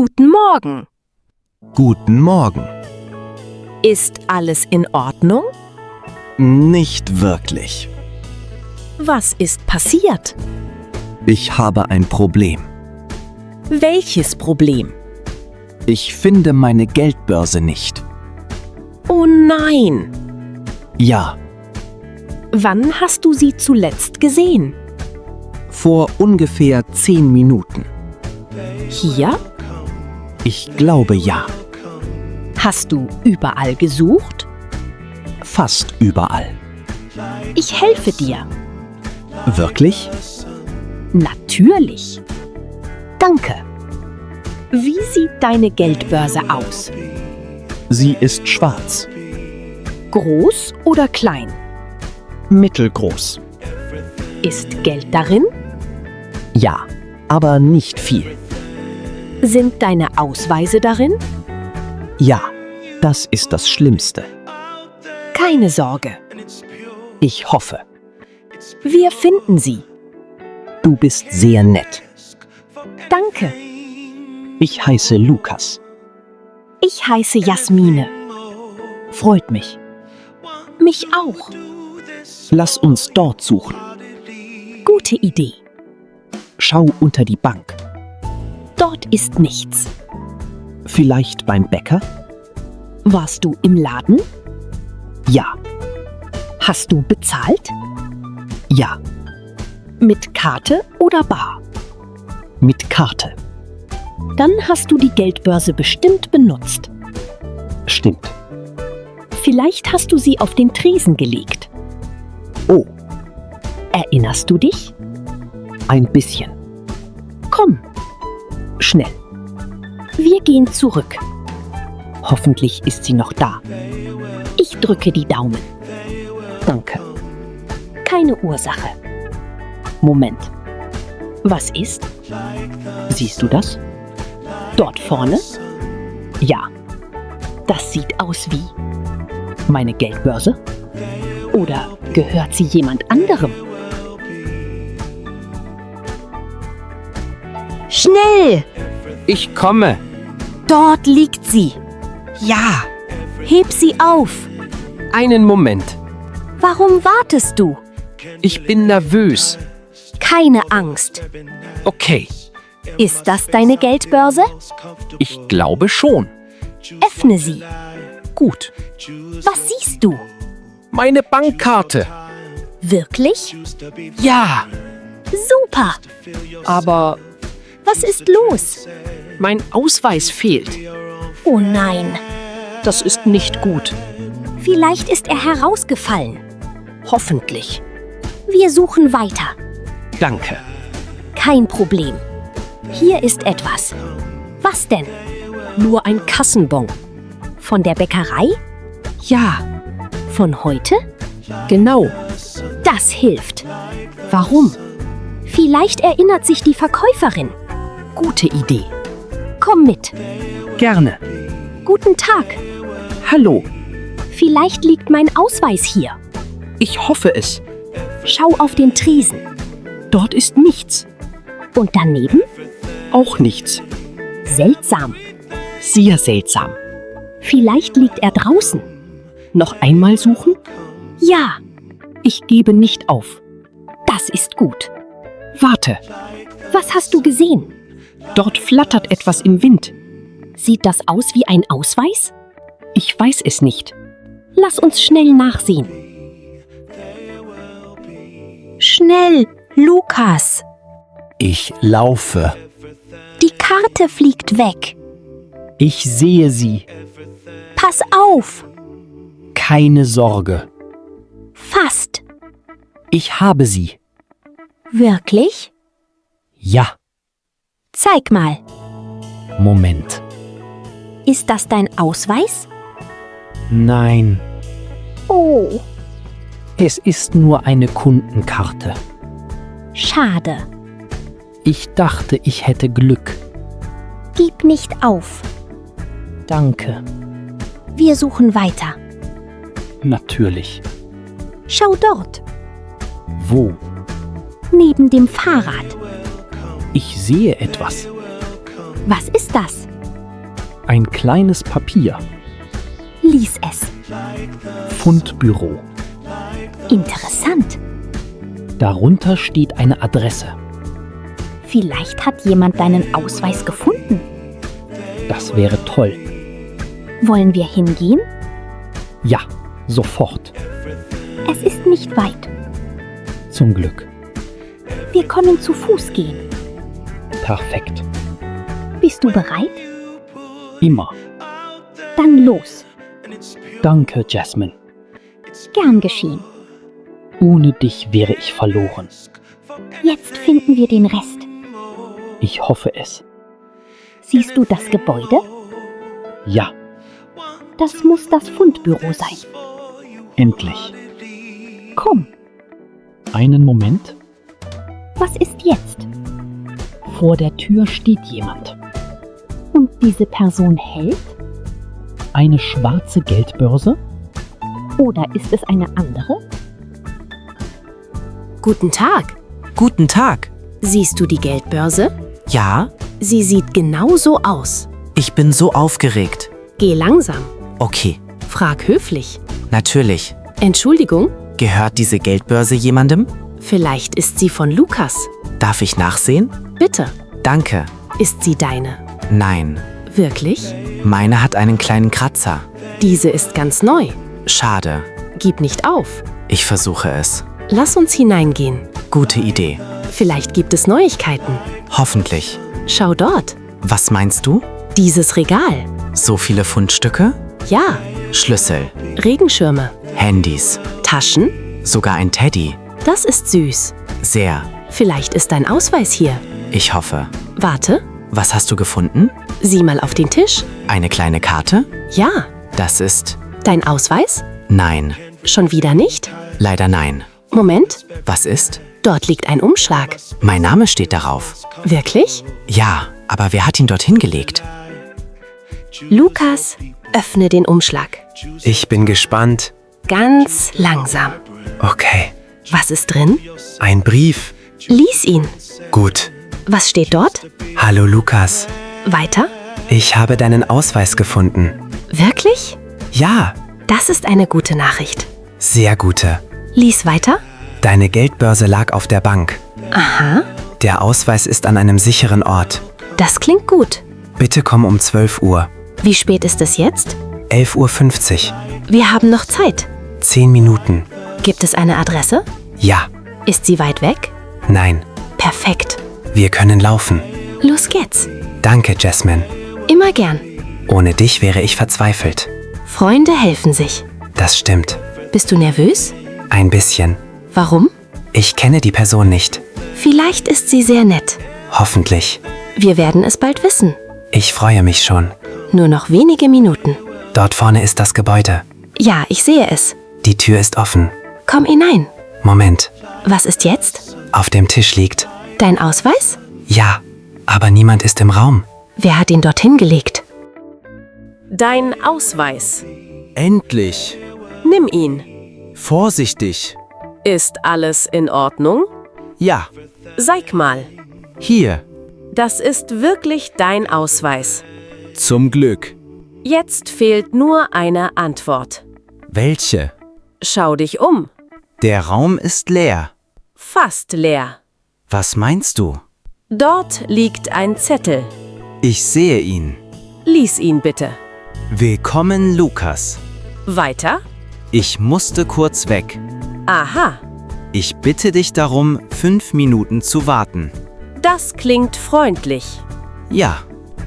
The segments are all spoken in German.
Guten Morgen. Guten Morgen. Ist alles in Ordnung? Nicht wirklich. Was ist passiert? Ich habe ein Problem. Welches Problem? Ich finde meine Geldbörse nicht. Oh nein. Ja, Wann hast du sie zuletzt gesehen? vor ungefähr 10 Minuten. Hier? Ich glaube ja. Hast du überall gesucht? Fast überall. Ich helfe dir. Wirklich? Natürlich. Danke. Wie sieht deine Geldbörse aus? Sie ist schwarz. Groß oder klein? Mittelgroß. Ist Geld darin? Ja, aber nicht viel. Sind deine Ausweise darin? Ja, das ist das Schlimmste. Keine Sorge. Ich hoffe. Wir finden sie. Du bist sehr nett. Danke. Ich heiße Lukas. Ich heiße Jasmine. Freut mich. Mich auch. Lass uns dort suchen. Gute Idee. Schau unter die Bank. Dort ist nichts. Vielleicht beim Bäcker? Warst du im Laden? Ja, Hast du bezahlt? ja, Mit Karte oder bar? mit Karte. Dann hast du die Geldbörse bestimmt benutzt. Stimmt. Vielleicht hast du sie auf den Tresen gelegt. Oh, Erinnerst du dich? ein bisschen. Komm, Schnell. wir gehen zurück. Hoffentlich ist sie noch da. Ich drücke die Daumen. Danke. Keine Ursache. Moment. Was ist? Siehst du das? Dort vorne? Ja, Das sieht aus wie. meine Geldbörse? Oder gehört sie jemand anderem? Schnell! Ich komme. Dort liegt sie. Ja, Heb sie auf. einen Moment. Warum wartest du? Ich bin nervös. Keine Angst. Okay, Ist das deine Geldbörse? ich glaube schon. Öffne sie. Gut. Was siehst du? Meine Bankkarte. Wirklich? Ja, Super. aber Was ist los? mein Ausweis fehlt. Oh nein. Das ist nicht gut. Vielleicht ist er herausgefallen. Hoffentlich. Wir suchen weiter. Danke. Kein Problem. Hier ist etwas. Was denn? Nur ein Kassenbon. Von der Bäckerei? Ja, Von heute? genau. Das hilft. Warum? Vielleicht erinnert sich die Verkäuferin. Gute Idee. Komm mit. Gerne. Guten Tag. Hallo. Vielleicht liegt mein Ausweis hier. Ich hoffe es. Schau auf den Tresen. Dort ist nichts. Und daneben? Auch nichts. Seltsam. Sehr seltsam. Vielleicht liegt er draußen. Noch einmal suchen? Ja, Ich gebe nicht auf. das ist gut. Warte, Was hast du gesehen? dort flattert etwas im Wind. Sieht das aus wie ein Ausweis? Ich weiß es nicht. Lass uns schnell nachsehen. Schnell, Lukas. Ich laufe. Die Karte fliegt weg. Ich sehe sie. Pass auf. Keine Sorge. Fast. Ich habe sie. Wirklich? Ja, Zeig mal. Moment. Ist das dein Ausweis? Nein, Oh, es ist nur eine Kundenkarte. schade. Ich dachte, ich hätte Glück. Gib nicht auf. Danke. Wir suchen weiter. Natürlich. Schau dort, Wo? neben dem Fahrrad. Ich sehe etwas. Was ist das? Ein kleines Papier. Lies es. Fundbüro. Interessant. Darunter steht eine Adresse. Vielleicht hat jemand deinen Ausweis gefunden. Das wäre toll. Wollen wir hingehen? Ja, sofort. Es ist nicht weit. Zum Glück. Wir können zu Fuß gehen. Perfekt. Bist du bereit? Immer. Dann los. Danke, Jasmine. Gern geschehen. Ohne dich wäre ich verloren. Jetzt finden wir den Rest. Ich hoffe es. Siehst du das Gebäude? Ja, Das muss das Fundbüro sein. endlich. Komm, Einen Moment. was ist jetzt? Vor der Tür steht jemand. Und diese Person hält? Eine schwarze Geldbörse? Oder ist es eine andere? Guten Tag. Guten Tag. Siehst du die Geldbörse? Ja, Sie sieht genau so aus. ich bin so aufgeregt. Geh langsam. Okay, Frag höflich. natürlich. Entschuldigung, Gehört diese Geldbörse jemandem? vielleicht ist sie von Lukas. Darf ich nachsehen? Bitte, Danke. ist sie deine? Nein, Wirklich? meine hat einen kleinen Kratzer. Diese ist ganz neu. Schade. Gib nicht auf. Ich versuche es. Lass uns hineingehen. Gute Idee. Vielleicht gibt es Neuigkeiten. Hoffentlich. Schau dort. Was meinst du? Dieses Regal. So viele Fundstücke? Ja, Schlüssel, Regenschirme, Handys, Taschen. sogar ein Teddy. Das ist süß. Sehr. Vielleicht ist dein Ausweis hier. Ich hoffe. Warte, Was hast du gefunden? sieh mal auf den Tisch. Eine kleine Karte? Ja, Das ist... dein Ausweis? Nein. Schon wieder nicht? Leider nein. Moment, Was ist? dort liegt ein Umschlag. Mein Name steht darauf. Wirklich? Ja, aber wer hat ihn dorthin gelegt? Lukas, öffne den Umschlag. Ich bin gespannt. Ganz langsam. Okay, Was ist drin? ein Brief. Lies ihn. Gut. Was steht dort? Hallo Lukas. Weiter? Ich habe deinen Ausweis gefunden. Wirklich? Ja, Das ist eine gute Nachricht. sehr gute. Lies weiter. Deine Geldbörse lag auf der Bank. Aha, Der Ausweis ist an einem sicheren Ort. das klingt gut. Bitte komm um 12 Uhr. Wie spät ist es jetzt? 11:50 Uhr. Wir haben noch Zeit. 10 Minuten. Gibt es eine Adresse? Ja, Ist sie weit weg? nein. Perfekt. Wir können laufen. Los geht's. Danke, Jasmine. Immer gern. Ohne dich wäre ich verzweifelt. Freunde helfen sich. Das stimmt. Bist du nervös? Ein bisschen. Warum? Ich kenne die Person nicht. Vielleicht ist sie sehr nett. Hoffentlich. Wir werden es bald wissen. Ich freue mich schon. Nur noch wenige Minuten. Dort vorne ist das Gebäude. Ja, ich sehe es. Die Tür ist offen. Komm hinein. Moment. Was ist jetzt? Auf dem Tisch liegt. Dein Ausweis? Ja, aber niemand ist im Raum. Wer hat ihn dorthin gelegt? Dein Ausweis. Endlich. Nimm ihn. Vorsichtig. Ist alles in Ordnung? Ja, Zeig mal. hier. Das ist wirklich dein Ausweis. Zum Glück. Jetzt fehlt nur eine Antwort. Welche? Schau dich um. Der Raum ist leer. Fast leer. Was meinst du? Dort liegt ein Zettel. Ich sehe ihn. Lies ihn bitte. Willkommen, Lukas. Weiter? Ich musste kurz weg. Aha, Ich bitte dich darum, 5 Minuten zu warten. das klingt freundlich. Ja,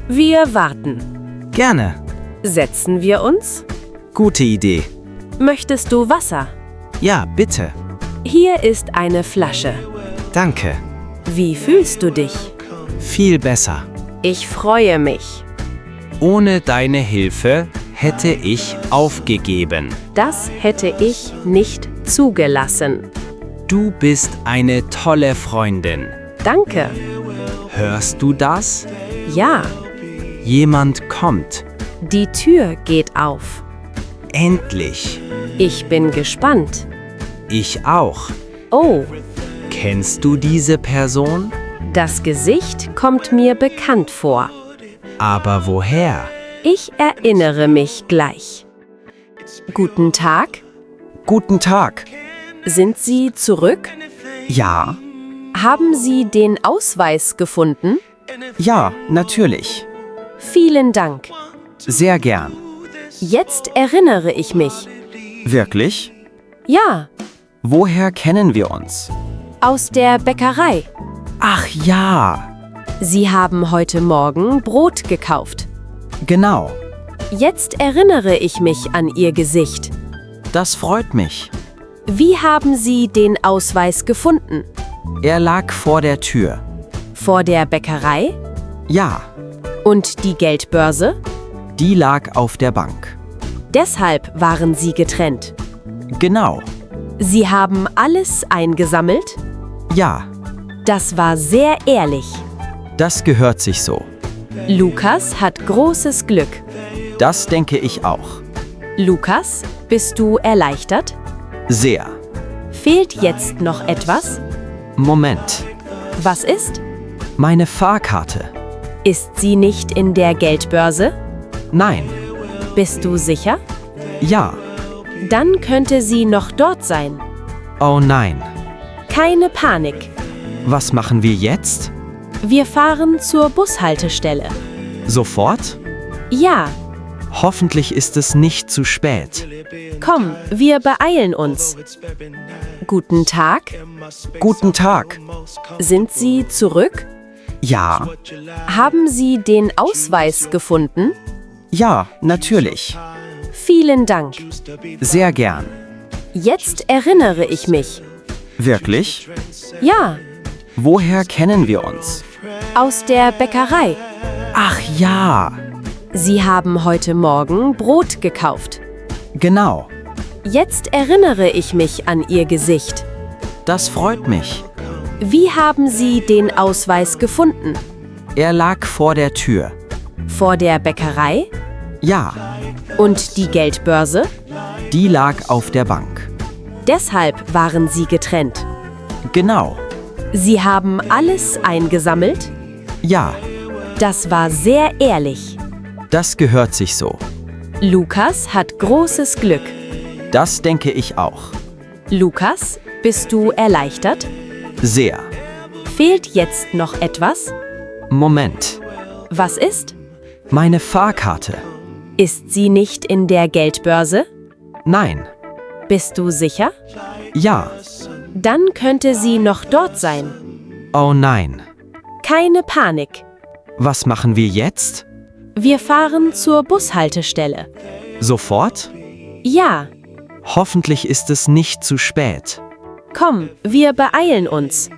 Wir warten. gerne. Setzen wir uns? Gute Idee. Möchtest du Wasser? Ja, bitte. Hier ist eine Flasche. Danke. Wie fühlst du dich? Viel besser. Ich freue mich. Ohne deine Hilfe hätte ich aufgegeben. Das hätte ich nicht zugelassen. Du bist eine tolle Freundin. Danke. Hörst du das? Ja, Jemand kommt. die Tür geht auf. Endlich. Ich bin gespannt. Ich auch. Oh, Kennst du diese Person? das Gesicht kommt mir bekannt vor. Aber woher? Ich erinnere mich gleich. Guten Tag. Guten Tag. Sind Sie zurück? Ja, Haben Sie den Ausweis gefunden? ja, natürlich. Vielen Dank. Sehr gern. Jetzt erinnere ich mich. Wirklich? Ja, Woher kennen wir uns? aus der Bäckerei. Ach ja, Sie haben heute Morgen Brot gekauft. genau. Jetzt erinnere ich mich an Ihr Gesicht. Das freut mich. Wie haben Sie den Ausweis gefunden? Er lag vor der Tür. Vor der Bäckerei? Ja, Und die Geldbörse? die lag auf der Bank. Deshalb waren Sie getrennt. Genau. Sie haben alles eingesammelt? Ja, Das war sehr ehrlich. das gehört sich so. Lukas hat großes Glück. Das denke ich auch. Lukas, bist du erleichtert? Sehr. Fehlt jetzt noch etwas? Moment. Was ist? Meine Fahrkarte. Ist sie nicht in der Geldbörse? Nein. Bist du sicher? Ja. Dann könnte sie noch dort sein. Oh nein. Keine Panik. Was machen wir jetzt? Wir fahren zur Bushaltestelle. Sofort? Ja, Hoffentlich ist es nicht zu spät. komm, wir beeilen uns. Guten Tag. Guten Tag. Sind Sie zurück? Ja, Haben Sie den Ausweis gefunden? ja, natürlich. Vielen Dank. Sehr gern. Jetzt erinnere ich mich. Wirklich? Ja, Woher kennen wir uns? aus der Bäckerei. Ach ja, Sie haben heute Morgen Brot gekauft. genau. Jetzt erinnere ich mich an Ihr Gesicht. Das freut mich. Wie haben Sie den Ausweis gefunden? Er lag vor der Tür. Vor der Bäckerei? Ja, Und die Geldbörse? die lag auf der Bank. Deshalb waren Sie getrennt. Genau. Sie haben alles eingesammelt? Ja, Das war sehr ehrlich. das gehört sich so. Lukas hat großes Glück. Das denke ich auch. Lukas, bist du erleichtert? Sehr. Fehlt jetzt noch etwas? Moment. Was ist? Meine Fahrkarte. Ist sie nicht in der Geldbörse? Nein. Bist du sicher? Ja. Dann könnte sie noch dort sein. Oh nein. Keine Panik. Was machen wir jetzt? Wir fahren zur Bushaltestelle. Sofort? Ja, Hoffentlich ist es nicht zu spät. komm, wir beeilen uns.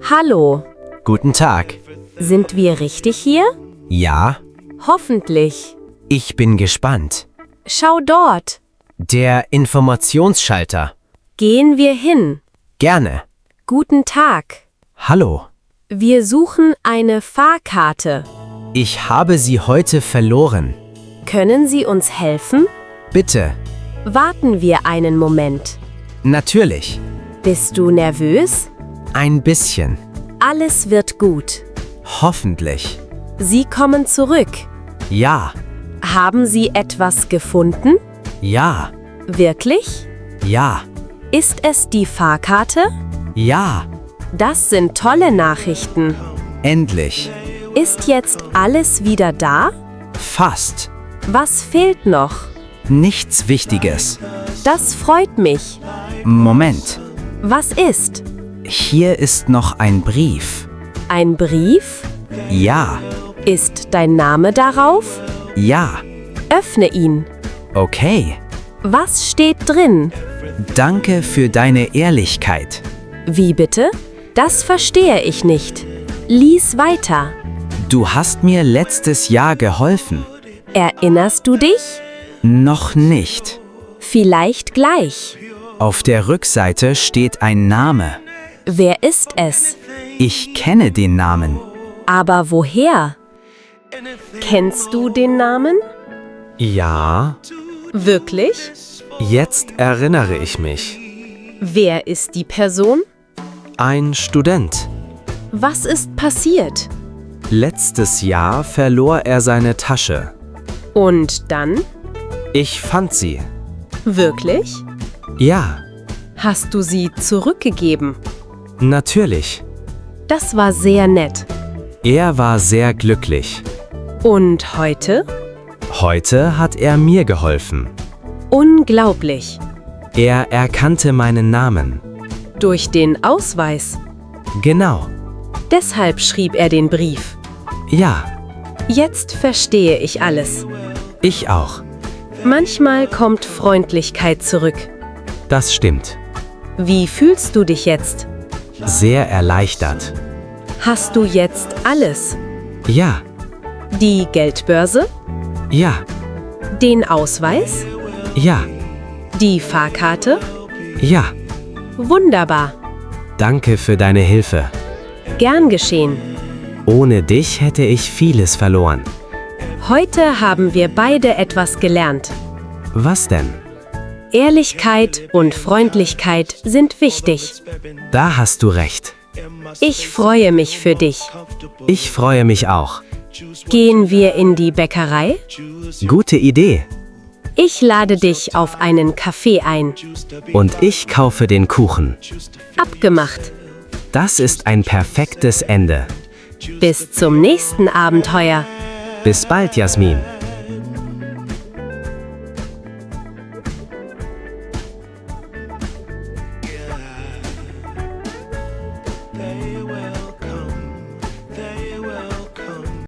Hallo, Guten Tag. sind wir richtig hier? Ja, Hoffentlich. ich bin gespannt. Schau dort. Der Informationsschalter. Gehen wir hin. Gerne. Guten Tag. Hallo. Wir suchen eine Fahrkarte. Ich habe sie heute verloren. Können Sie uns helfen? Bitte. Warten wir einen Moment. Natürlich. Bist du nervös? Ein bisschen. Alles wird gut. Hoffentlich. Sie kommen zurück. Ja. Haben Sie etwas gefunden? Ja. Wirklich? Ja. Ist es die Fahrkarte? Ja. Das sind tolle Nachrichten. Endlich. Ist jetzt alles wieder da? Fast. Was fehlt noch? Nichts Wichtiges. Das freut mich. Moment. Was ist? Hier ist noch ein Brief. Ein Brief? Ja. Ist dein Name darauf? Ja. Öffne ihn. Okay. Was steht drin? Danke für deine Ehrlichkeit. Wie bitte? Das verstehe ich nicht. Lies weiter. Du hast mir letztes Jahr geholfen. Erinnerst du dich? Noch nicht. Vielleicht gleich. Auf der Rückseite steht ein Name. Wer ist es? Ich kenne den Namen. Aber woher? Kennst du den Namen? Ja, Wirklich? jetzt erinnere ich mich. Wer ist die Person? Ein Student. Was ist passiert? Letztes Jahr verlor er seine Tasche. Und dann? Ich fand sie. Wirklich? Ja, Hast du sie zurückgegeben? natürlich. Das war sehr nett. Er war sehr glücklich. Und heute? Heute hat er mir geholfen. Unglaublich. Er erkannte meinen Namen. Durch den Ausweis. Genau. Deshalb schrieb er den Brief. Ja, Jetzt verstehe ich alles. ich auch. Manchmal kommt Freundlichkeit zurück. Das stimmt. Wie fühlst du dich jetzt? Sehr erleichtert. Hast du jetzt alles? Ja, Die Geldbörse? ja, Den Ausweis? ja, Die Fahrkarte? ja. Wunderbar. Danke für deine Hilfe. Gern geschehen. Ohne dich hätte ich vieles verloren. Heute haben wir beide etwas gelernt. Was denn? Ehrlichkeit und Freundlichkeit sind wichtig. Da hast du recht. Ich freue mich für dich. Ich freue mich auch. Gehen wir in die Bäckerei? Gute Idee. Ich lade dich auf einen Kaffee ein. Und ich kaufe den Kuchen. Abgemacht. Das ist ein perfektes Ende. Bis zum nächsten Abenteuer. Bis bald, Jasmin.